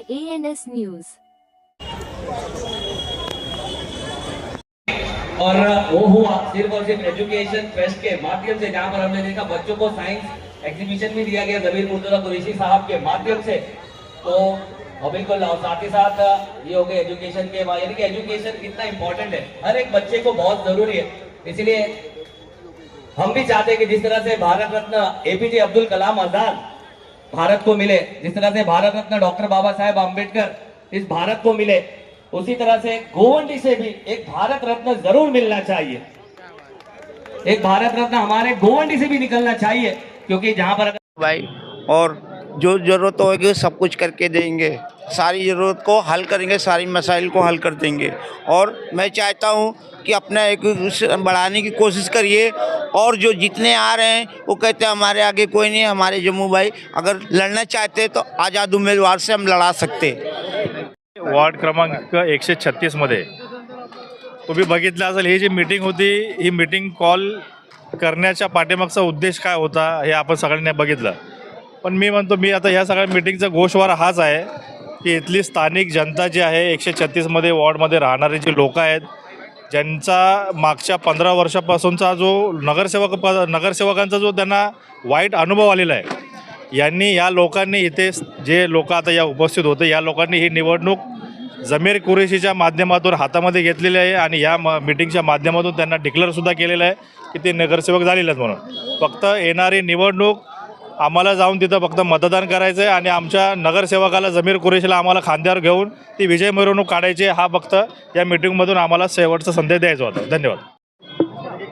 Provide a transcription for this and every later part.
ANS news. और वो हुआ सिर्फ और सिर्फ एजुकेशन फेस्ट के माध्यम से, जहां पर हमने देखा बच्चों को साइंस एग्जीबिशन भी दिया गया जमीर मुर्तजा कुरैशी साहब के माध्यम से। तो बिल्कुल, और साथ ही साथ ये हो गया एजुकेशन के, यानी कि एजुकेशन कितना इंपॉर्टेंट है, हर एक बच्चे को बहुत जरूरी है। इसलिए हम भी चाहते हैं कि जिस तरह से भारत रत्न APJ अब्दुल कलाम आजाद भारत को मिले, जिस तरह से भारत रत्न डॉक्टर बाबा साहेब आम्बेडकर इस भारत को मिले, उसी तरह से गोवंडी से भी एक भारत रत्न जरूर मिलना चाहिए। एक भारत रत्न हमारे गोवंडी से भी निकलना चाहिए, क्योंकि जहां पर भाई और जो ज़रूरत होगी सब कुछ करके देंगे, सारी ज़रूरत को हल करेंगे, सारी मसाइल को हल कर देंगे। और मैं चाहता हूँ कि अपना एक बढ़ाने की कोशिश करिए। और जो जितने आ रहे हैं वो कहते हैं हमारे आगे कोई नहीं है, हमारे जम्मू भाई अगर लड़ना चाहते तो आज़ाद उम्मीदवार से हम लड़ा सकते। वॉर्ड क्रमांक 136 मध्ये तुम्ही बघितलं असेल, ही जी मीटिंग होती, ही मीटिंग कॉल करण्याच्या पाठीमागचा उद्देश काय होता हे आपण सगळ्यांनी बघितलं। पण मी म्हणतो, मी आता या सगळ्या मीटिंगचा गोषवारा हाच आहे की इथली स्थानिक जनता जी आहे 136 मध्ये वॉर्डमध्ये राहणारे जे लोक आहेत, ज्यांचा मागच्या 15 वर्षापासूनचा जो नगरसेवकांचा जो त्यांना वाईट अनुभव आलेला आहे, यांनी या लोकांनी इथे जे लोक आता या उपस्थित होते, या लोकांनी ही निवडणूक जमीर कुरैशीच्या माध्यमातून हातामध्ये घेतलेली आहे आणि या मीटिंगच्या माध्यमातून त्यांना डिक्लेअरसुद्धा केलेलं आहे की ते नगरसेवक झालेले आहेत म्हणून। फक्त येणारी निवडणूक आम्हाला जाऊन तिथं फक्त मतदान करायचं आहे आणि आमच्या नगरसेवकाला जमीर कुरैशीला आम्हाला खांद्यावर घेऊन ती विजय मिरवणूक काढायची, हा फक्त या मीटिंगमधून आम्हाला शेवटचा संदेश द्यायचा होता। धन्यवाद।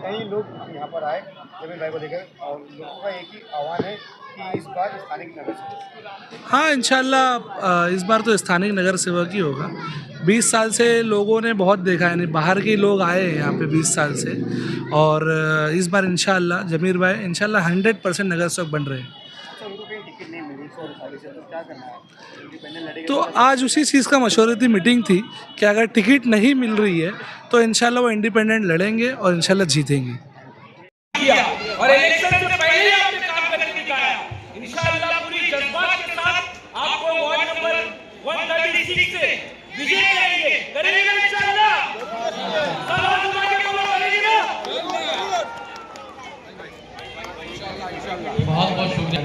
कई लोग यहाँ पर आए जमीर भाई को देकर, और लोगों का एक ही आह्वान है कि इस बार स्थानिक नगर सेवक। हाँ, इंशाल्लाह इस बार तो स्थानिक नगर सेवक ही होगा। 20 साल से लोगों ने बहुत देखा है, नहीं बाहर के लोग आए हैं यहाँ पे 20 साल से, और इस बार इंशाल्लाह जमीर भाई इंशाल्लाह 100% नगर सेवक बन रहे हैं। उनको कहीं टिकट नहीं मिली 100 साल से, तो क्या करना है? इंडिपेंडेंट लड़ेंगे तो आज उसी चीज़ का मशवरती मीटिंग थी कि अगर टिकट नहीं मिल रही है तो इंशाल्लाह वो इंडिपेंडेंट लड़ेंगे और इंशाल्लाह जीतेंगे। और इलेक्शन से पहले ही आपने काम करके दिखाया। इंशाअल्लाह पूरी जज्बात के साथ आपको वार्ड नंबर 136 से विजय करेंगे इंशाअल्लाह। सब हाथ उठा के बोलो, करेंगे ना? बहुत बहुत शुक्रिया।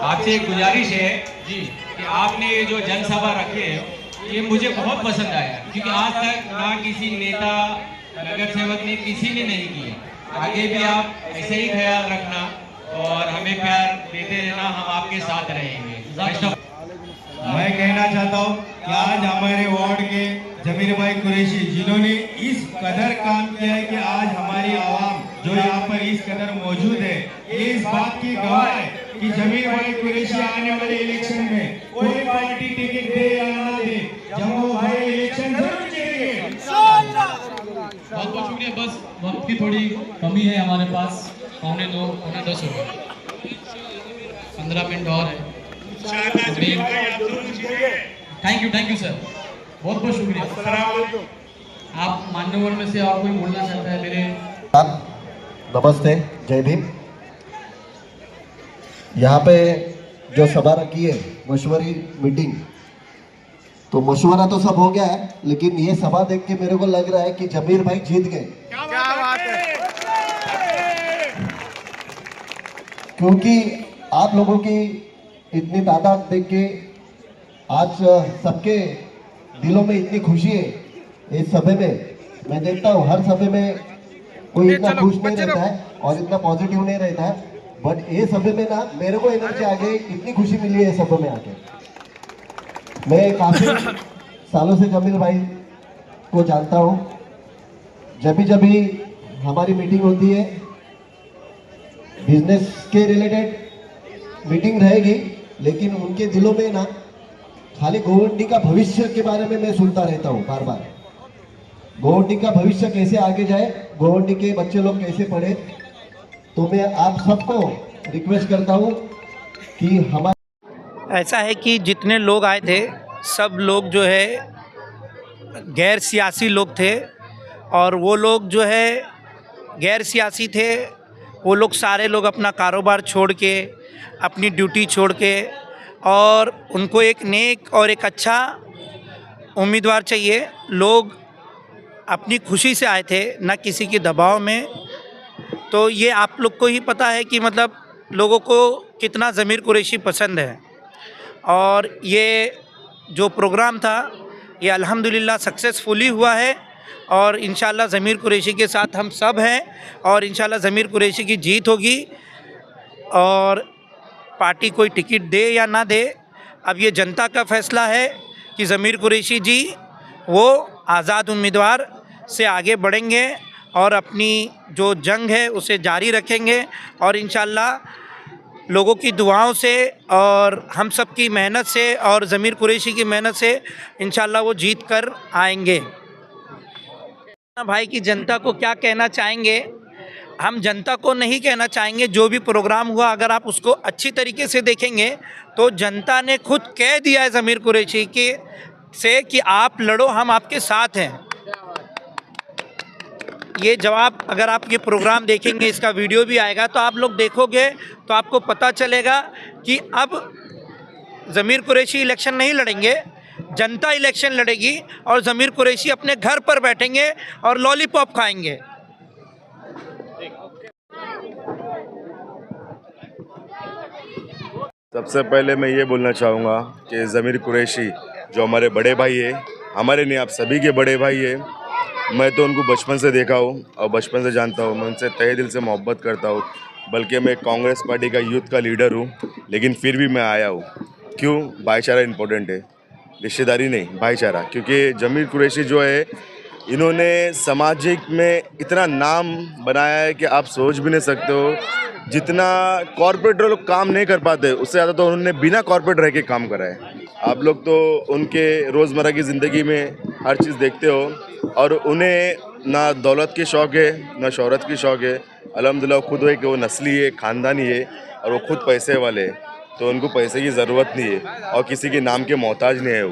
आपसे एक गुजारिश है जी कि आपने ये जो जनसभा रखे है, ये मुझे बहुत पसंद आया, क्योंकि आज तक ना किसी नेता नगर सेवक ने किसी ने नहीं किया। आगे भी आप ऐसे ही ख्याल रखना और हमें प्यार देते रहना, हम आपके साथ रहेंगे। मैं कहना चाहता हूँ कि आज हमारे वार्ड के जमीर भाई कुरैशी जिन्होंने इस कदर काम किया है कि आज हमारी आवाम जो यहाँ पर इस कदर मौजूद है, ये इस बात की गवाह है कि जमीर भाई कुरैशी आने वाले इलेक्शन में कोई पार्टी टिकट दे या ना दे, जम्मू भाई इलेक्शन जरूर जीतेंगे। बहुत बहुत शुक्रिया। बस वक्त की थोड़ी कमी है हमारे पास, 9:45 हो गए, 15 मिनट और है। थैंक यू सर, बहुत बहुत शुक्रिया। आप मान्यवर में से और कोई बोलना चाहता है? मेरे नमस्ते, जय भीम। यहाँ पे जो सभा रखी है मशवरी मीटिंग, तो मशवरा तो सब हो गया है, लेकिन ये सभा देख के मेरे को लग रहा है कि जमीर भाई जीत गए। क्या बात है? क्योंकि आप लोगों की इतनी तादाद देख के आज सबके दिलों में इतनी खुशी है। इस सभा में मैं देखता हूँ हर सभा में कोई इतना खुश नहीं रहता है और इतना पॉजिटिव नहीं रहता है, बट ये सभा में ना मेरे को एनर्जी आ गई, इतनी खुशी मिली है सभा में आके। मैं काफी सालों से जमीर भाई को जानता हूँ। जब भी हमारी मीटिंग होती है बिजनेस के रिलेटेड मीटिंग रहेगी, लेकिन उनके दिलों में ना खाली गोवंडी का भविष्य के बारे में मैं सुनता रहता हूँ बार बार। गोवंडी का भविष्य कैसे आगे जाए, गोवंडी के बच्चे लोग कैसे पढ़े। तो मैं आप सबको रिक्वेस्ट करता हूँ कि हमारे ऐसा है कि जितने लोग आए थे सब लोग जो है गैर सियासी लोग थे, और वो लोग जो है गैर सियासी थे, वो लोग सारे लोग अपना कारोबार छोड़ के, अपनी ड्यूटी छोड़ के और उनको एक नेक और एक अच्छा उम्मीदवार चाहिए। लोग अपनी खुशी से आए थे, ना किसी के दबाव में। तो ये आप लोग को ही पता है कि मतलब लोगों को कितना ज़मीर कुरैशी पसंद है। और ये जो प्रोग्राम था ये अल्हम्दुलिल्लाह सक्सेसफुली हुआ है और इंशाल्लाह ज़मीर कुरैशी के साथ हम सब हैं और इंशाल्लाह ज़मीर कुरैशी की जीत होगी। और पार्टी कोई टिकट दे या ना दे, अब ये जनता का फैसला है कि ज़मीर कुरैशी जी वो आज़ाद उम्मीदवार से आगे बढ़ेंगे और अपनी जो जंग है उसे जारी रखेंगे और इंशाल्लाह लोगों की दुआओं से और हम सब की मेहनत से और ज़मीर कुरैशी की मेहनत से इंशाल्लाह वो जीत कर आएंगे। भाई की जनता को क्या कहना चाहेंगे? हम जनता को नहीं कहना चाहेंगे, जो भी प्रोग्राम हुआ अगर आप उसको अच्छी तरीके से देखेंगे तो जनता ने खुद कह दिया है ज़मीर कुरैशी के से कि आप लड़ो, हम आपके साथ हैं। ये जवाब अगर आप ये प्रोग्राम देखेंगे, इसका वीडियो भी आएगा तो आप लोग देखोगे तो आपको पता चलेगा कि अब ज़मीर कुरैशी इलेक्शन नहीं लड़ेंगे, जनता इलेक्शन लड़ेगी और ज़मीर कुरैशी अपने घर पर बैठेंगे और लॉलीपॉप खाएंगे। सबसे पहले मैं ये बोलना चाहूँगा कि ज़मीर कुरैशी जो हमारे बड़े भाई है, हमारे नहीं आप सभी के बड़े भाई है। मैं तो उनको बचपन से देखा हूँ और बचपन से जानता हूँ, मैं उनसे तहे दिल से मोहब्बत करता हूँ। बल्कि मैं कांग्रेस पार्टी का यूथ का लीडर हूँ, लेकिन फिर भी मैं आया हूँ। क्यों? भाईचारा इम्पोर्टेंट है, रिश्तेदारी नहीं, भाईचारा। क्योंकि ज़मीर कुरैशी जो है इन्होंने सामाजिक में इतना नाम बनाया है कि आप सोच भी नहीं सकते हो। जितना कॉर्पोरेट लोग काम नहीं कर पाते उससे ज़्यादा तो उन्होंने बिना कॉर्पोरेट रह के काम करा है। आप लोग तो उनके रोज़मर्रा की ज़िंदगी में हर चीज़ देखते हो और उन्हें ना दौलत की शौक़ है ना शोहरत की शौक़ है। अल्हम्दुलिल्लाह खुद है कि वो नस्ली है, ख़ानदानी है और वो खुद पैसे वाले हैं, तो उनको पैसे की ज़रूरत नहीं है और किसी के नाम के मोहताज नहीं है।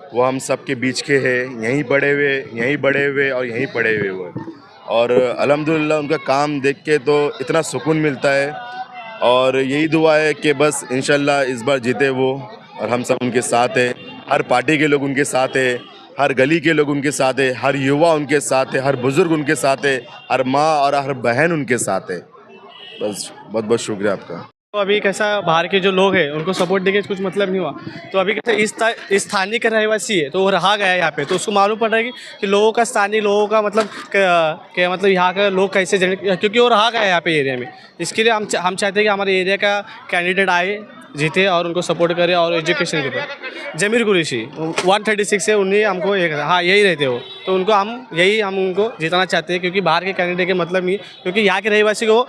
वो हम सब के बीच के हैं, यहीं बड़े हुए और यहीं पड़े हुए वो। और अल्हम्दुलिल्लाह उनका काम देख के तो इतना सुकून मिलता है और यही दुआ है कि बस इंशाल्लाह इस बार जीते वो और हम सब उनके साथ हैं। हर पार्टी के लोग उनके साथ हैं, हर गली के लोग उनके साथ हैं, हर युवा उनके साथ है, हर बुज़ुर्ग उनके साथ है, हर माँ और हर बहन उनके साथ है। बस बहुत बहुत शुक्रिया आपका। तो अभी कैसा बाहर के जो लोग हैं उनको सपोर्ट देके कुछ मतलब नहीं हुआ। तो अभी कैसे इस स्थानीय का रहवासी है तो वो रहा गया है यहाँ पे, तो उसको मालूम पड़ रहा है कि लोगों का स्थानीय लोगों का मतलब क्या मतलब यहाँ का लोग कैसे क्योंकि वो रहा गया है यहाँ पे एरिया में। इसके लिए हम चाहते हैं कि हमारे एरिया का कैंडिडेट आए, जीते और उनको सपोर्ट करे और एजुकेशन के ऊपर। ज़मीर कुरैशी 136 है, उन्हीं हमको यही रहते हो, तो हम उनको जिताना चाहते हैं क्योंकि बाहर के कैंडिडेट के मतलब नहीं, क्योंकि यहाँ के रहवासी को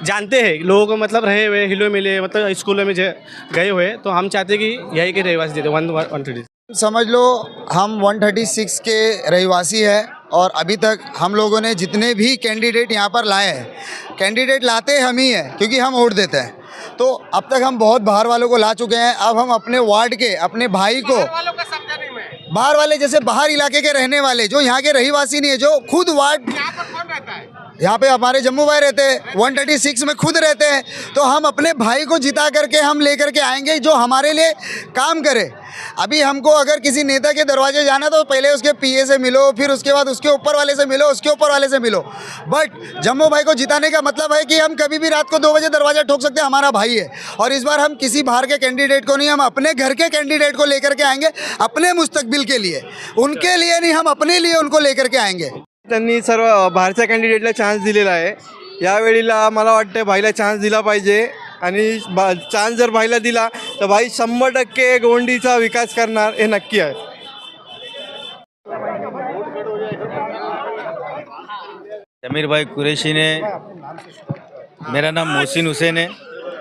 जानते हैं, लोगों को मतलब रहे हुए हिलो मिले मतलब स्कूलों में गए हुए, तो हम चाहते हैं कि यही के रहवासी जीते 136। समझ लो हम 136 के रहवासी है और अभी तक हम लोगों ने जितने भी कैंडिडेट यहाँ पर लाए हैं, कैंडिडेट लाते हम ही हैं क्योंकि हम वोट देते हैं। तो अब तक हम बहुत बाहर वालों को ला चुके हैं। अब हम अपने वार्ड के अपने भाई को, बाहर वाले जैसे बाहर इलाके के रहने वाले जो यहाँ के रहीवासी नहीं है, जो खुद वार्ड यहाँ पे हमारे जम्मू भाई रहते हैं, 136 में खुद रहते हैं, तो हम अपने भाई को जिता करके हम लेकर के आएंगे जो हमारे लिए काम करे। अभी हमको अगर किसी नेता के दरवाजे जाना तो पहले उसके पीए से मिलो, फिर उसके बाद उसके ऊपर वाले से मिलो, उसके ऊपर वाले से मिलो। बट जम्मू भाई को जिताने का मतलब है कि हम कभी भी रात को 2 बजे दरवाजा ठोक सकते हैं, हमारा भाई है। और इस बार हम किसी बाहर के कैंडिडेट को नहीं, हम अपने घर के कैंडिडेट को लेकर के आएंगे, अपने मुस्तकबिल के लिए, उनके लिए नहीं, हम अपने लिए उनको लेकर के आएंगे। त्यांनी सर्व बाहेरच्या कॅन्डिडेटला चान्स दिलेला आहे। यावेळीला मला वाटतं भाईला चान्स दिला पाहिजे आणि चान्स जर भाईला दिला तर भाई 100% गोंडीचा विकास करणार हे नक्की आहे। ज़मीर भाई कुरैशी ने, मेरा नाम मोहसिन हुसैन है,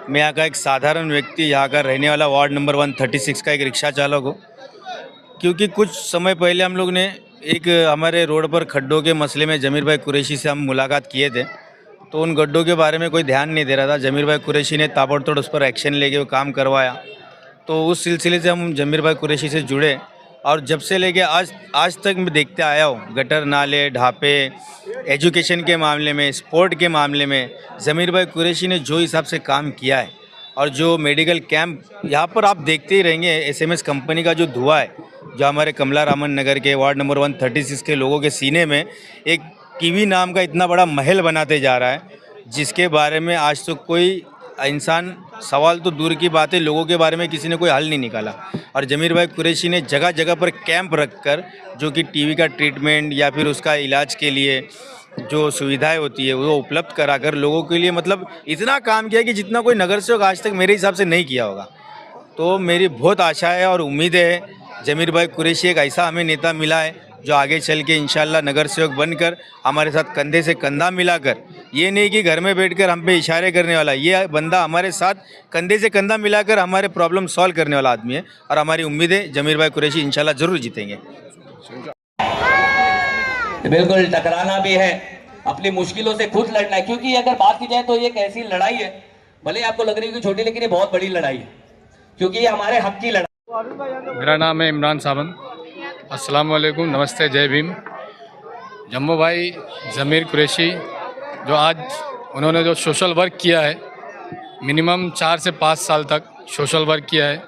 मैं यहाँ का एक साधारण व्यक्ति, यहाँ का रहने वाला वार्ड नंबर 136 का एक रिक्शा चालक हूँ। क्योंकि कुछ समय पहले हम लोग ने एक हमारे रोड पर खड्डों के मसले में ज़मीर भाई कुरैशी से हम मुलाकात किए थे, तो उन गड्ढों के बारे में कोई ध्यान नहीं दे रहा था। ज़मीर भाई कुरैशी ने ताबड़तोड़ उस पर एक्शन लेके वो काम करवाया, तो उस सिलसिले से हम ज़मीर भाई कुरैशी से जुड़े और जब से लेके आज तक मैं देखते आया हूँ, गटर नाले ढापे, एजुकेशन के मामले में, स्पोर्ट के मामले में ज़मीर भाई कुरैशी ने जो हिसाब से काम किया है और जो मेडिकल कैंप यहाँ पर आप देखते ही रहेंगे, SMS कंपनी का जो धुआं है, जो हमारे कमला रामन नगर के वार्ड नंबर 136 के लोगों के सीने में एक कीवी नाम का इतना बड़ा महल बनाते जा रहा है, जिसके बारे में आज तो कोई इंसान, सवाल तो दूर की बात है, लोगों के बारे में किसी ने कोई हल नहीं निकाला। और जमीर भाई कुरैशी ने जगह जगह पर कैंप रखकर जो कि टीवी का ट्रीटमेंट या फिर उसका इलाज के लिए जो सुविधाएं होती है वो उपलब्ध कराकर लोगों के लिए मतलब इतना काम किया कि जितना कोई नगर सेवक आज तक मेरे हिसाब से नहीं किया होगा। तो मेरी बहुत आशा है और उम्मीद है जमीर भाई कुरैशी एक ऐसा हमें नेता मिला है जो आगे चल के इंशाल्लाह नगर सेवक बनकर हमारे साथ कंधे से कंधा मिलाकर, ये नहीं कि घर में बैठकर हम पे इशारे करने वाला, ये बंदा हमारे साथ कंधे से कंधा मिलाकर हमारे प्रॉब्लम सॉल्व करने वाला आदमी है। और हमारी उम्मीद है जमीर भाई कुरैशी इंशाल्लाह ज़रूर जीतेंगे। बिल्कुल टकराना भी है, अपनी मुश्किलों से खुद लड़ना है, क्योंकि अगर बात की जाए तो ये एक ऐसी लड़ाई है, भले आपको लग रही है कि छोटी, लेकिन ये बहुत बड़ी लड़ाई है, क्योंकि ये हमारे हक की लड़ाई। मेरा नाम है इमरान सावंत। अस्सलाम वालेकुम, नमस्ते, जय भीम। जम्मू भाई ज़मीर कुरैशी जो आज उन्होंने जो सोशल वर्क किया है, मिनिमम 4 से 5 साल तक सोशल वर्क किया है।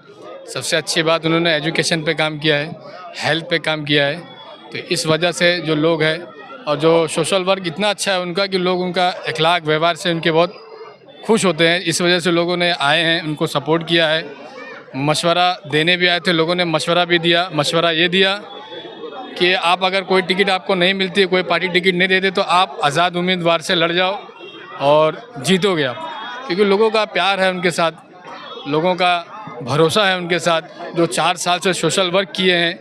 सबसे अच्छी बात उन्होंने एजुकेशन पे काम किया है, हेल्थ पे काम किया है। तो इस वजह से जो लोग हैं और जो सोशल वर्क इतना अच्छा है उनका कि लोग उनका अखलाक व्यवहार से उनके बहुत खुश होते हैं। इस वजह से लोगों ने आए हैं, उनको सपोर्ट किया है। मशवरा देने भी आए थे, लोगों ने मशवरा भी दिया। मशवरा ये दिया कि आप अगर कोई टिकट आपको नहीं मिलती है, कोई पार्टी टिकट नहीं देते, तो आप आज़ाद उम्मीदवार से लड़ जाओ और जीतोगे आप, क्योंकि लोगों का प्यार है उनके साथ, लोगों का भरोसा है उनके साथ। जो 4 साल से सोशल वर्क किए हैं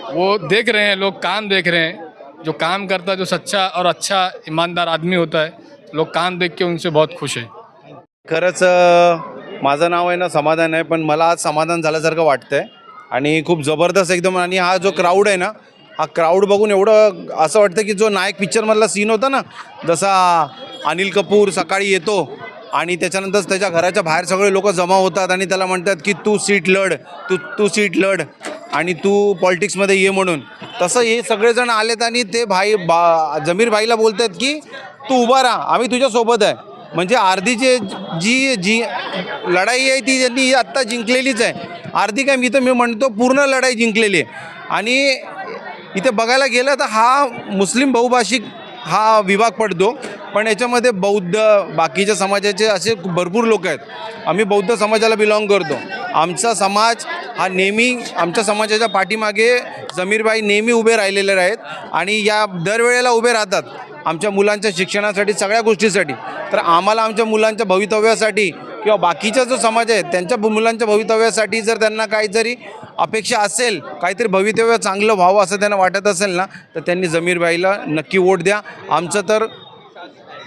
वो देख रहे हैं लोग, काम देख रहे हैं। जो काम करता है, जो सच्चा और अच्छा ईमानदार आदमी होता है, लोग काम देख के उनसे बहुत खुश है। खरंच माझं नाव आहे ना समाधान आहे, पण मला आज समाधान झाल्यासारखं वाटतं आहे आणि खूप जबरदस्त एकदम। आणि हा जो क्राऊड आहे ना, हा क्राऊड बघून एवढं असं वाटतं की जो नायक पिक्चरमधला सीन होता ना, जसा अनिल कपूर सकाळी येतो आणि त्याच्यानंतर त्याच्या घराच्या बाहेर सगळे लोक जमा होतात आणि त्याला म्हणतात की तू सीट लढ, तू सीट लढ आणि तू पॉलिटिक्समध्ये ये म्हणून, तसं हे सगळेजण आलेत आणि ते जमीर भाईला बोलत आहेत की तू उभा राहा, आम्ही तुझ्यासोबत आहे। म्हणजे अर्धी जी लढाई आहे ती त्यांनी आत्ता जिंकलेलीच आहे। अर्धी काय मी म्हणतो पूर्ण लढाई जिंकलेली आहे। आणि इथे बघायला गेलं तर हा मुस्लिम बहुभाषिक हा विभाग पडतो, पण याच्यामध्ये बौद्ध, बाकीच्या समाजाचे असे भरपूर लोक आहेत। आम्ही बौद्ध समाजाला बिलॉंग करतो। आमचा समाज हा नेहमी, आमच्या समाजाच्या पाठीमागे जमीरभाई नेहमी उभे राहिलेले आहेत आणि या दरवेळेला उभे राहतात आमच्या मुलांच्या शिक्षणासाठी, सगळ्या गोष्टीसाठी। तर आम्हाला आमच्या मुलांच्या भवितव्यासाठी किंवा बाकीचा जो समाज आहे त्यांच्या मुलांच्या भवितव्यासाठी जर त्यांना काहीतरी अपेक्षा असेल, काहीतरी भवितव्य चांगलं व्हावं असं त्यांना वाटत असेल ना, तर त्यांनी जमीरभाईला नक्की वोट द्या। आमचं तर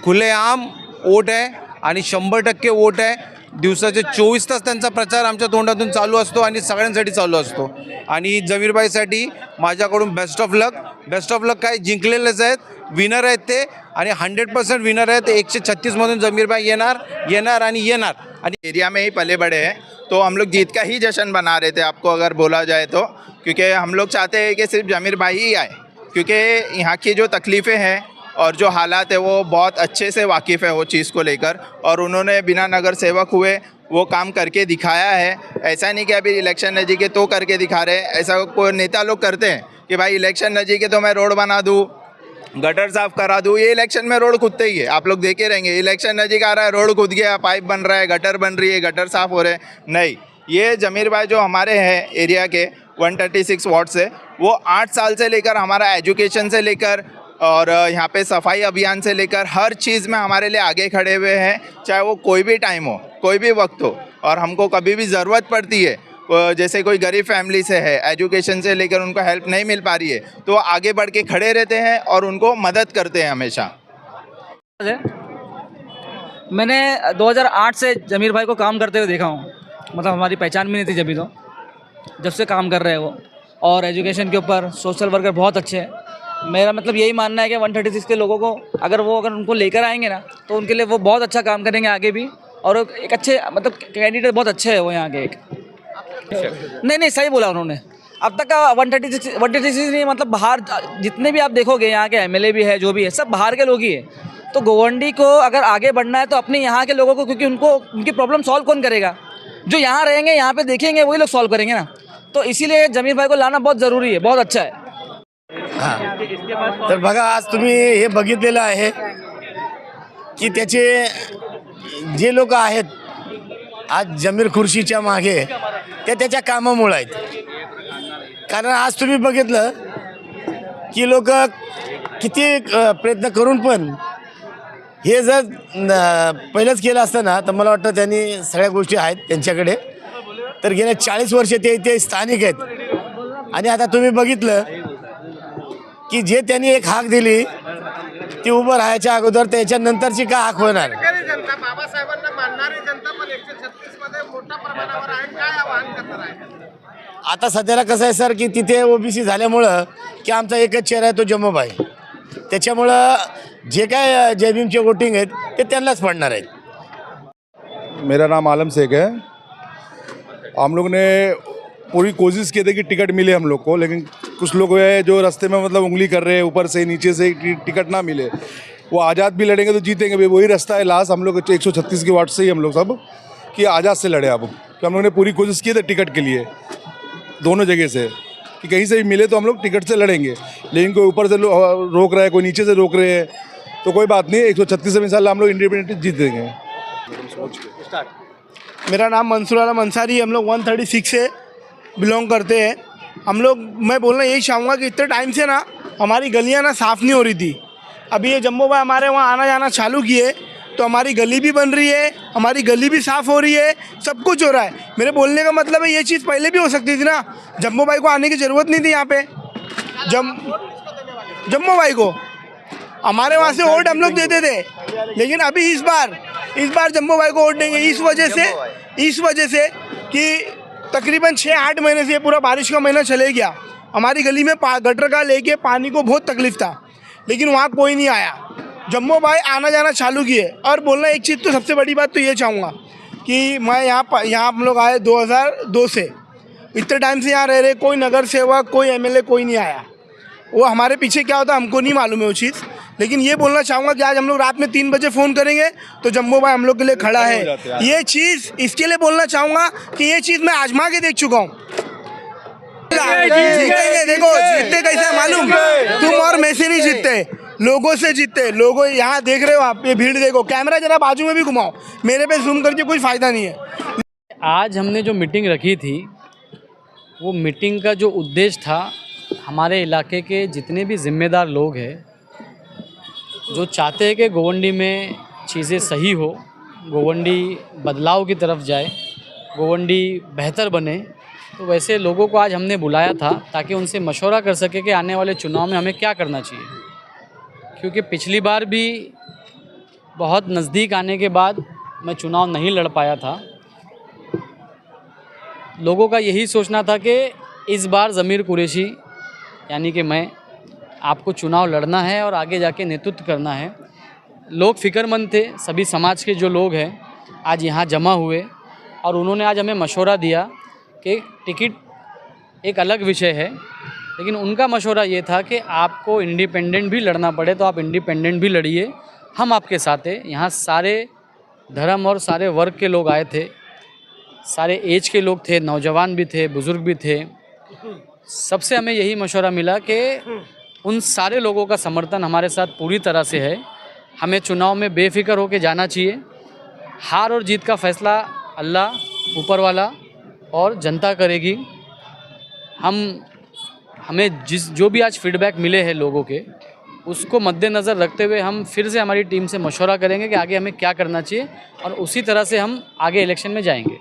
खुलेआम वोट आहे आणि 100% वोट आहे। दिवसाचे 24 तास त्यांचा प्रचार आमच्या तोंडातून चालू असतो आणि सगळ्यांसाठी चालू असतो। आणि जमीरभाईसाठी माझ्याकडून best of luck. Best of luck काय, जिंकलेलेच आहेत, विनर आहेत ते आणि 100% विनर आहेत। 136 मधून जमीरभाई येणार आणि येणार। आणि एरिया में ही पले बड़े हैं, तो हम लोग जीत का ही जश्न बना रहे थे, आपको अगर बोला जाए तो, क्योंकि हम लोग चाहते हैं कि सिर्फ जमीर भाई ही आए, क्योंकि यहाँ की जो तकलीफ़ें हैं और जो हालात है वो बहुत अच्छे से वाकिफ़ है वो चीज़ को लेकर, और उन्होंने बिना नगर सेवक हुए वो काम करके दिखाया है। ऐसा नहीं कि अभी इलेक्शन नज़दीक तो करके दिखा रहे हैं, ऐसा कोई नेता लोग करते हैं कि भाई इलेक्शन नज़दीक तो मैं रोड बना दूँ, गटर साफ करा दूँ। ये इलेक्शन में रोड खुदते ही है, आप लोग देखे रहेंगे। इलेक्शन नज़दीक आ रहा है, रोड खुद गया, पाइप बन रहा है, गटर बन रही है, गटर साफ हो रहे हैं, नहीं। ये जमीर भाई जो हमारे हैं एरिया के 136 वार्ड से, वो 8 साल से लेकर हमारा एजुकेशन से लेकर और यहाँ पे सफाई अभियान से लेकर हर चीज़ में हमारे लिए आगे खड़े हुए हैं, चाहे वो कोई भी टाइम हो, कोई भी वक्त हो। और हमको कभी भी ज़रूरत पड़ती है, जैसे कोई गरीब फैमिली से है, एजुकेशन से लेकर उनको हेल्प नहीं मिल पा रही है, तो आगे बढ़ के खड़े रहते हैं और उनको मदद करते हैं हमेशा। मैंने 2008 से जमीर भाई को काम करते हुए देखा हूँ, मतलब हमारी पहचान भी नहीं थी जब, तो जब से काम कर रहे हैं वो। और एजुकेशन के ऊपर सोशल वर्कर बहुत अच्छे हैं। मेरा मतलब यही मानना है कि 136 के लोगों को अगर उनको लेकर आएंगे ना, तो उनके लिए वो बहुत अच्छा काम करेंगे आगे भी। और एक अच्छे मतलब कैंडिडेट बहुत अच्छे है वो यहाँ के। एक नहीं सही बोला उन्होंने। अब तक का 136 नहीं, मतलब बाहर जितने भी आप देखोगे यहाँ के MLA भी है, जो भी है, सब बाहर के लोग ही है। तो गोवंडी को अगर आगे बढ़ना है तो अपने यहाँ के लोगों को, क्योंकि उनकी प्रॉब्लम सॉल्व कौन करेगा? जो यहाँ रहेंगे, यहाँ पे देखेंगे, वही लोग सॉल्व करेंगे ना। तो इसीलिए जमीर भाई को लाना बहुत ज़रूरी है, बहुत अच्छा है। तर बघा, आज तुम्ही हे बघितलेलं आहे की त्याचे जे लोक आहेत आज जमीर खुर्शीच्या मागे, ते त्याच्या कामामुळे आहेत. कारण आज तुम्ही बघितलं की लोक किती प्रयत्न करून पण हे जर पहिलंच केलं असतं ना, तर मला वाटतं त्यांनी सगळ्या गोष्टी आहेत त्यांच्याकडे. तर गेल्या 40 वर्ष ते इथे स्थानिक आहेत. आणि आता तुम्ही बघितलं की जे त्यांनी एक हाक दिली ती उभं राहायच्या अगोदर, त्याच्यानंतरची का हाक होणार. बाबासाहेबांना मानणारी जनता पण 136 मध्ये मोठ्या प्रमाणावर आहे. काय आवाहन करणार आहे? आता सध्याला कसं आहे सर की तिथे ओबीसी झाल्यामुळं की आमचा एकच चेहरा आहे तो जम्मूभाई. त्याच्यामुळं जे काय जय भीमचे वोटिंग आहेत ते त्यांनाच पडणार आहेत. मेरा नाम आलम शेख है. हम लोग ने पूरी कोशिश की थी कि टिकट मिले हम लोग को, लेकिन कुछ लोग है जो रास्ते में मतलब उंगली कर रहे हैं ऊपर से नीचे से टिकट ना मिले. वो आज़ाद भी लड़ेंगे तो जीतेंगे भी, वही रास्ता है लास्ट. हम लोग 136 के वार्ड से ही हम लोग सब कि आज़ाद से लड़े. अब कि हम लोग ने पूरी कोशिश की थी टिकट के लिए दोनों जगह से कि कहीं से भी मिले तो हम लोग टिकट से लड़ेंगे. लेकिन कोई ऊपर से रोक रहा है, कोई नीचे से रोक रहे हैं, तो कोई बात नहीं. 136 में इंशाल्लाह हम लोग इंडिपेंडेंट जीत देंगे. मेरा नाम मंसूर आलम अंसारी, हम लोग 136 से बिलोंग करते हैं. हम लोग, मैं बोलना यही चाहूँगा कि इतने टाइम से ना हमारी गलियाँ ना साफ़ नहीं हो रही थी. अभी ये जम्मू भाई हमारे वहाँ आना जाना चालू किए तो हमारी गली भी बन रही है, हमारी गली भी साफ़ हो रही है, सब कुछ हो रहा है. मेरे बोलने का मतलब है ये चीज़ पहले भी हो सकती थी ना. जम्मू भाई को आने की ज़रूरत नहीं थी यहाँ पे. जम्मू भाई को हमारे वहाँ से वोट हम लोग देते थे, लेकिन अभी इस बार जम्मू भाई को वोट देंगे इस वजह से कि तकरीबन 6-8 महीने से ये पूरा बारिश का महीना चले गया. हमारी गली में गटर का लेके पानी को बहुत तकलीफ था, लेकिन वहाँ कोई नहीं आया. जम्मू भाई आना जाना चालू किए. और बोलना एक चीज़ तो सबसे बड़ी बात तो ये चाहूँगा कि मैं यहाँ हम लोग आए 2002 से, इतने टाइम से यहाँ रह रहे, कोई नगर सेवक, कोई एमएलए, कोई नहीं आया. वो हमारे पीछे क्या होता हमको नहीं मालूम है वो चीज़. लेकिन ये बोलना चाहूँगा कि आज हम लोग रात में 3 बजे फ़ोन करेंगे तो जम्मू भाई हम लोग के लिए खड़ा है. ये चीज़ इसके लिए बोलना चाहूँगा कि ये चीज़ मैं आजमा के देख चुका हूँ. जीतेंगे, देखो जीतते कैसे मालूम, तुम और मैं से नहीं जीतते, लोगों से जीतते. लोगों यहाँ देख रहे हो आप, ये भीड़ देखो, कैमरा जरा बाजू में भी घुमाओ, मेरे पे जूम करके कोई फ़ायदा नहीं है. आज हमने जो मीटिंग रखी थी, वो मीटिंग का जो उद्देश्य था, हमारे इलाके के जितने भी ज़िम्मेदार लोग हैं जो चाहते हैं कि गोवंडी में चीज़ें सही हो, गोवंडी बदलाव की तरफ जाए, गोवंडी बेहतर बने, तो वैसे लोगों को आज हमने बुलाया था ताकि उनसे मशवरा कर सके कि आने वाले चुनाव में हमें क्या करना चाहिए. क्योंकि पिछली बार भी बहुत नज़दीक आने के बाद मैं चुनाव नहीं लड़ पाया था. लोगों का यही सोचना था कि इस बार ज़मीर कुरैशी यानी कि मैं, आपको चुनाव लड़ना है और आगे जाके नेतृत्व करना है. लोग फ़िक्रमंद थे, सभी समाज के जो लोग हैं आज यहाँ जमा हुए और उन्होंने आज हमें मशवरा दिया कि टिकट एक अलग विषय है, लेकिन उनका मशवरा ये था कि आपको इंडिपेंडेंट भी लड़ना पड़े तो आप इंडिपेंडेंट भी लड़िए, हम आपके साथ हैं. यहाँ सारे धर्म और सारे वर्ग के लोग आए थे, सारे एज के लोग थे, नौजवान भी थे, बुज़ुर्ग भी थे. सबसे हमें यही मशवरा मिला कि उन सारे लोगों का समर्थन हमारे साथ पूरी तरह से है. हमें चुनाव में बेफिक्र होकर जाना चाहिए. हार और जीत का फ़ैसला अल्लाह ऊपर वाला और जनता करेगी. हमें जो भी आज फीडबैक मिले हैं लोगों के, उसको मद्देनज़र रखते हुए हम फिर से हमारी टीम से मशवरा करेंगे कि आगे हमें क्या करना चाहिए और उसी तरह से हम आगे इलेक्शन में जाएंगे.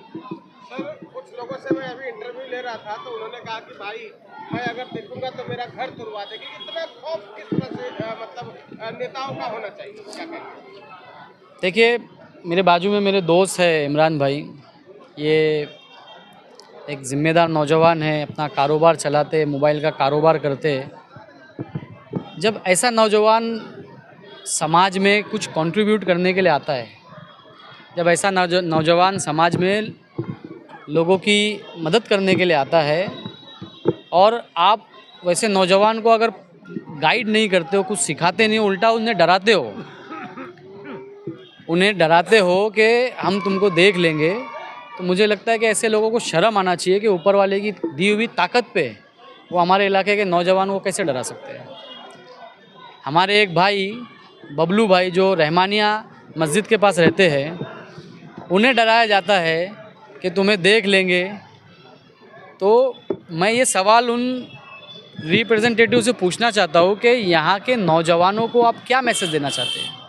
कुछ लोगों से मैं अभी इंटरव्यू ले रहा था तो उन्होंने कहा कि भाई मैं अगर देखूंगा तो मेरा घर तुड़वा देगी. इतना खौफ किस तरह से मतलब नेताओं का होना चाहिए, क्या कहेंगे? देखिए, मेरे बाजू में मेरे दोस्त है इमरान भाई, ये एक ज़िम्मेदार नौजवान है, अपना कारोबार चलाते, मोबाइल का कारोबार करते. जब ऐसा नौजवान समाज में कुछ कंट्रीब्यूट करने के लिए आता है, जब ऐसा नौजवान समाज में लोगों की मदद करने के लिए आता है और आप वैसे नौजवान को अगर गाइड नहीं करते हो, कुछ सिखाते नहीं हो, उल्टा उन्हें डराते हो कि हम तुमको देख लेंगे, तो मुझे लगता है कि ऐसे लोगों को शर्म आना चाहिए कि ऊपर वाले की दी हुई ताकत पे वो हमारे इलाके के नौजवानों को कैसे डरा सकते हैं। हमारे एक भाई बबलू भाई जो रहमानिया मस्जिद के पास रहते हैं, उन्हें डराया जाता है कि तुम्हें देख लेंगे। तो मैं ये सवाल उन रिप्रेजेंटेटिव से पूछना चाहता हूँ कि यहाँ के नौजवानों को आप क्या मैसेज देना चाहते हैं?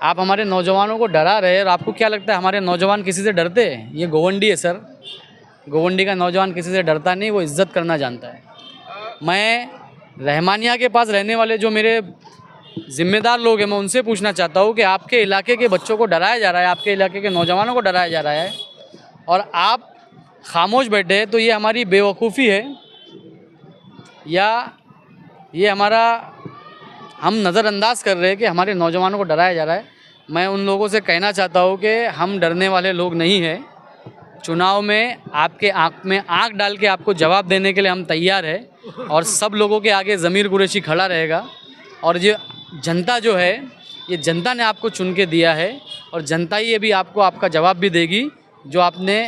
आप हमारे नौजवानों को डरा रहे हैं और आपको क्या लगता है हमारे नौजवान किसी से डरते हैं? ये गोवंडी है सर, गोवंडी का नौजवान किसी से डरता नहीं, वो इज़्ज़त करना जानता है। मैं रहमानिया के पास रहने वाले जो मेरे ज़िम्मेदार लोग हैं, मैं उनसे पूछना चाहता हूँ कि आपके इलाके के बच्चों को डराया जा रहा है, आपके इलाके के नौजवानों को डराया जा रहा है और आप खामोश बैठे हैं, तो ये हमारी बेवकूफ़ी है या ये हमारा हम नज़रअंदाज कर रहे हैं कि हमारे नौजवानों को डराया जा रहा है? मैं उन लोगों से कहना चाहता हूँ कि हम डरने वाले लोग नहीं हैं। चुनाव में आपके आँख में आँख डाल के आपको जवाब देने के लिए हम तैयार हैं और सब लोगों के आगे ज़मीर कुरैशी खड़ा रहेगा। और ये जनता जो है, ये जनता ने आपको चुन के दिया है और जनता ही अभी आपको आपका जवाब भी देगी। जो आपने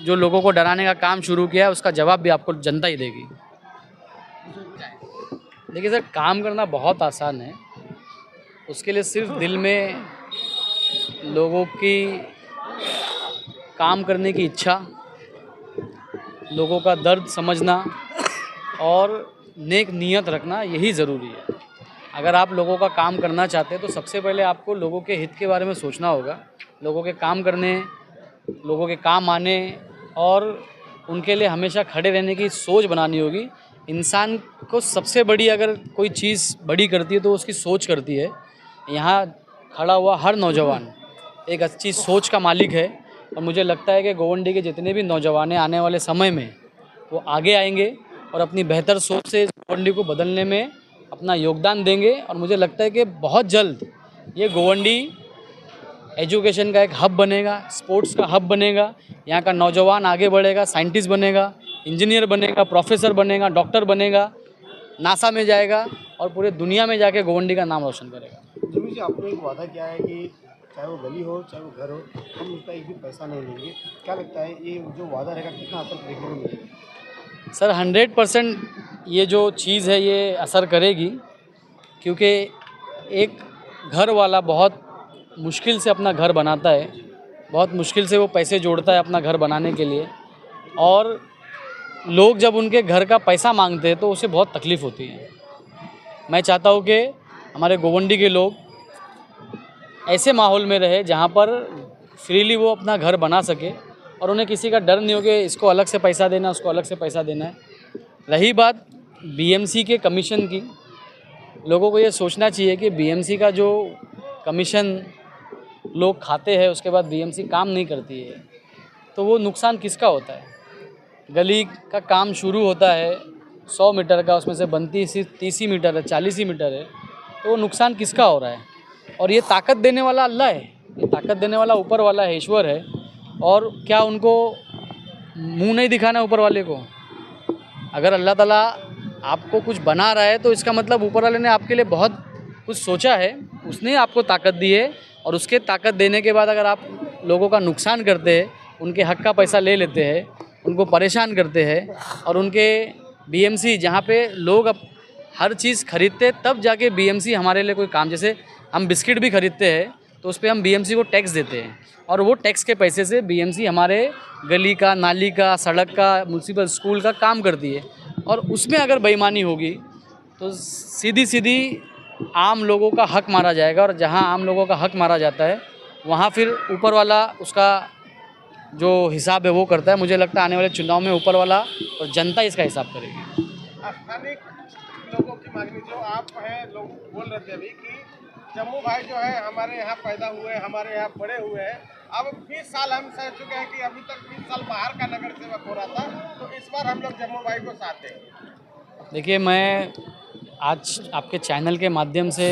जो लोगों को डराने का काम शुरू किया है उसका जवाब भी आपको जनता ही देगी। देखिए सर, काम करना बहुत आसान है, उसके लिए सिर्फ दिल में लोगों की काम करने की इच्छा, लोगों का दर्द समझना और नेक नीयत रखना, यही ज़रूरी है। अगर आप लोगों का काम करना चाहते हैं तो सबसे पहले आपको लोगों के हित के बारे में सोचना होगा, लोगों के काम करने, लोगों के काम आने और उनके लिए हमेशा खड़े रहने की सोच बनानी होगी। इंसान को सबसे बड़ी अगर कोई चीज़ बड़ी करती है तो उसकी सोच करती है। यहाँ खड़ा हुआ हर नौजवान एक अच्छी सोच का मालिक है और मुझे लगता है कि गोवंडी के जितने भी नौजवान हैं आने वाले समय में वो आगे आएंगे और अपनी बेहतर सोच से गोवंडी को बदलने में अपना योगदान देंगे। और मुझे लगता है कि बहुत जल्द ये गोवंडी एजुकेशन का एक हब बनेगा, स्पोर्ट्स का हब बनेगा। यहाँ का नौजवान आगे बढ़ेगा, साइंटिस्ट बनेगा, इंजीनियर बनेगा, प्रोफेसर बनेगा, डॉक्टर बनेगा, नासा में जाएगा और पूरे दुनिया में जाके गोवंडी का नाम रोशन करेगा। जिमी जी, आपने एक वादा किया है कि चाहे वो गली हो चाहे वो घर हो, हम उसका एक भी पैसा नहीं लेंगे। क्या लगता है ये जो वादा रहेगा कितना असर देखने को मिलेगा? सर 100% ये जो चीज़ है ये असर करेगी, क्योंकि एक घर वाला बहुत मुश्किल से अपना घर बनाता है, बहुत मुश्किल से वो पैसे जोड़ता है अपना घर बनाने के लिए, और लोग जब उनके घर का पैसा मांगते हैं तो उसे बहुत तकलीफ़ होती है। मैं चाहता हूँ कि हमारे गोवंडी के लोग ऐसे माहौल में रहे जहाँ पर फ्रीली वो अपना घर बना सके और उन्हें किसी का डर नहीं हो कि इसको अलग से पैसा देना, उसको अलग से पैसा देना है। रही बात बीएमसी के कमीशन की, लोगों को ये सोचना चाहिए कि बीएमसी का जो कमीशन लोग खाते हैं उसके बाद बीएमसी काम नहीं करती है तो वो नुकसान किसका होता है? गली का काम शुरू होता है 100 मीटर का, उसमें से बनती 30 मीटर है, 40 मीटर है, तो वो नुकसान किसका हो रहा है? और ये ताकत देने वाला अल्लाह है, ये ताकत देने वाला ऊपर वाला है, ईश्वर है। और क्या उनको मुंह नहीं दिखाना ऊपर वाले को? अगर अल्लाह ताला आपको कुछ बना रहा है तो इसका मतलब ऊपर वाले ने आपके लिए बहुत कुछ सोचा है, उसने आपको ताकत दी है। और उसके ताकत देने के बाद अगर आप लोगों का नुकसान करते हैं, उनके हक का पैसा ले लेते हैं, उनको परेशान करते हैं और उनके बीएमसी जहाँ पे लोग अब हर चीज़ खरीदते हैं तब जाके बीएमसी हमारे लिए कोई काम, जैसे हम बिस्किट भी खरीदते हैं तो उस पर हम बीएमसी को टैक्स देते हैं और वो टैक्स के पैसे से बीएमसी हमारे गली का, नाली का, सड़क का, म्यूनसिपल स्कूल का काम करती है। और उसमें अगर बेईमानी होगी तो सीधी सीधी आम लोगों का हक मारा जाएगा और जहाँ आम लोगों का हक मारा जाता है वहाँ फिर ऊपर वाला उसका जो हिसाब है वो करता है। मुझे लगता है आने वाले चुनाव में ऊपर वाला और जनता इसका हिसाब करेगी। स्थानीय लोगों की मांगनी जो आप हैं, लोग बोल रहे थे अभी कि जम्मू भाई जो है हमारे यहाँ पैदा हुए, हमारे यहाँ बड़े हुए हैं, अब 20 साल हम सह चुके हैं कि अभी तक 20 साल बाहर का नगर सेवक हो रहा था, तो इस बार हम लोग जम्मू भाई को साथ दें। देखिए, मैं आज आपके चैनल के माध्यम से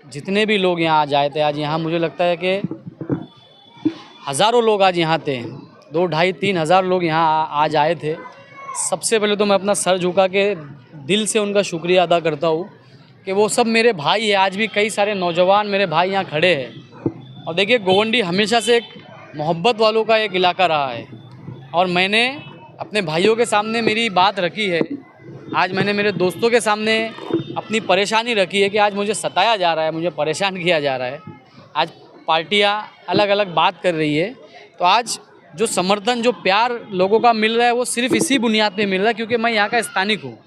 जितने भी लोग यहाँ आज आए थे, आज यहाँ मुझे लगता है कि हज़ारों लोग आज यहाँ थे, 2, 2.5, 3 हज़ार लोग यहाँ आज आए थे। सबसे पहले तो मैं अपना सर झुका के दिल से उनका शुक्रिया अदा करता हूँ कि वो सब मेरे भाई हैं। आज भी कई सारे नौजवान मेरे भाई यहाँ खड़े हैं। और देखिए, गोवंडी हमेशा से एक मोहब्बत वालों का एक इलाका रहा है और मैंने अपने भाइयों के सामने मेरी बात रखी है। आज मैंने मेरे दोस्तों के सामने अपनी परेशानी रखी है कि आज मुझे सताया जा रहा है, मुझे परेशान किया जा रहा है। आज पार्टियां अलग अलग बात कर रही है, तो आज जो समर्थन, जो प्यार लोगों का मिल रहा है वो सिर्फ इसी बुनियाद पे मिल रहा है क्योंकि मैं यहाँ का स्थानिक हूँ।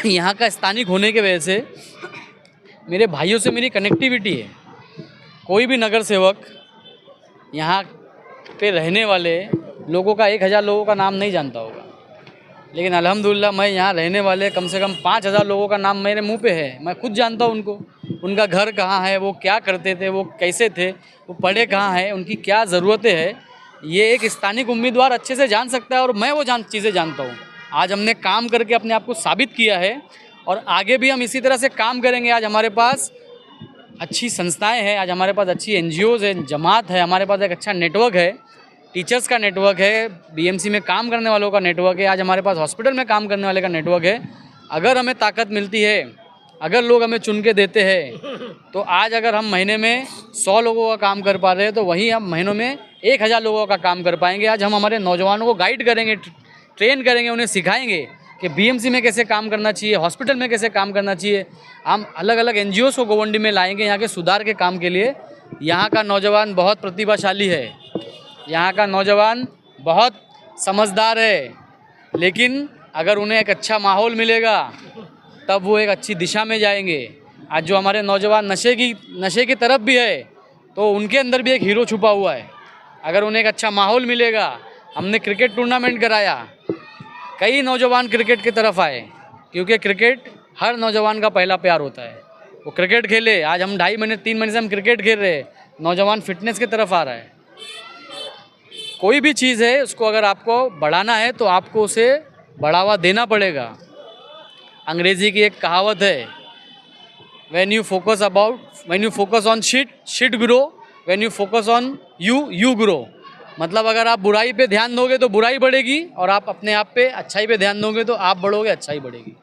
यहाँ का स्थानिक होने की वजह से मेरे भाइयों से मेरी कनेक्टिविटी है। कोई भी नगर सेवक यहाँ पे रहने वाले लोगों का 1000 लोगों का नाम नहीं जानता होगा, लेकिन अल्हम्दुलिल्लाह मैं यहाँ रहने वाले कम से कम 5000 लोगों का नाम मेरे मुंह पे है। मैं खुद जानता हूँ उनको, उनका घर कहाँ है, वो क्या करते थे, वो कैसे थे, वो पढ़े कहाँ हैं, उनकी क्या ज़रूरतें हैं, ये एक स्थानिक उम्मीदवार अच्छे से जान सकता है और मैं वो चीज़ें जानता हूँ। आज हमने काम करके अपने आप को साबित किया है और आगे भी हम इसी तरह से काम करेंगे। आज हमारे पास अच्छी संस्थाएं हैं, आज हमारे पास अच्छी NGOs हैं, जमात है, हमारे पास एक अच्छा नेटवर्क है, टीचर्स का नेटवर्क है, BMC में काम करने वालों का नेटवर्क है, आज हमारे पास हॉस्पिटल में काम करने वाले का नेटवर्क है। अगर हमें ताकत मिलती है, अगर लोग हमें चुन के देते हैं, तो आज अगर हम महीने में 100 लोगों का काम कर पा रहे हैं तो वहीं हम महीनों में 1000 लोगों का काम कर पाएंगे। आज हम हमारे नौजवानों को गाइड करेंगे, ट्रेन करेंगे, उन्हें सिखाएंगे कि BMC में कैसे काम करना चाहिए, हॉस्पिटल में कैसे काम करना चाहिए। हम अलग अलग NGOs को गोवंडी में लाएंगे यहाँ के सुधार के काम के लिए। यहाँ का नौजवान बहुत प्रतिभाशाली है, यहाँ का नौजवान बहुत समझदार है, लेकिन अगर उन्हें एक अच्छा माहौल मिलेगा तब वो एक अच्छी दिशा में जाएंगे। आज जो हमारे नौजवान नशे की तरफ भी है तो उनके अंदर भी एक हीरो छुपा हुआ है। अगर उन्हें एक अच्छा माहौल मिलेगा, हमने क्रिकेट टूर्नामेंट कराया, कई नौजवान क्रिकेट की तरफ आए क्योंकि क्रिकेट हर नौजवान का पहला प्यार होता है। वो क्रिकेट खेले, आज हम 2.5 महीने 3 महीने से हम क्रिकेट खेल रहे हैं, नौजवान फिटनेस की तरफ आ रहा है। कोई भी चीज़ है उसको अगर आपको बढ़ाना है तो आपको उसे बढ़ावा देना पड़ेगा। अंग्रेज़ी की एक कहावत है, when you focus on shit grow, when you focus on you grow. मतलब अगर आप बुराई पे ध्यान दोगे तो बुराई बढ़ेगी और आप अपने आप पे अच्छाई पे ध्यान दोगे तो आप बढ़ोगे, अच्छाई बढ़ेगी।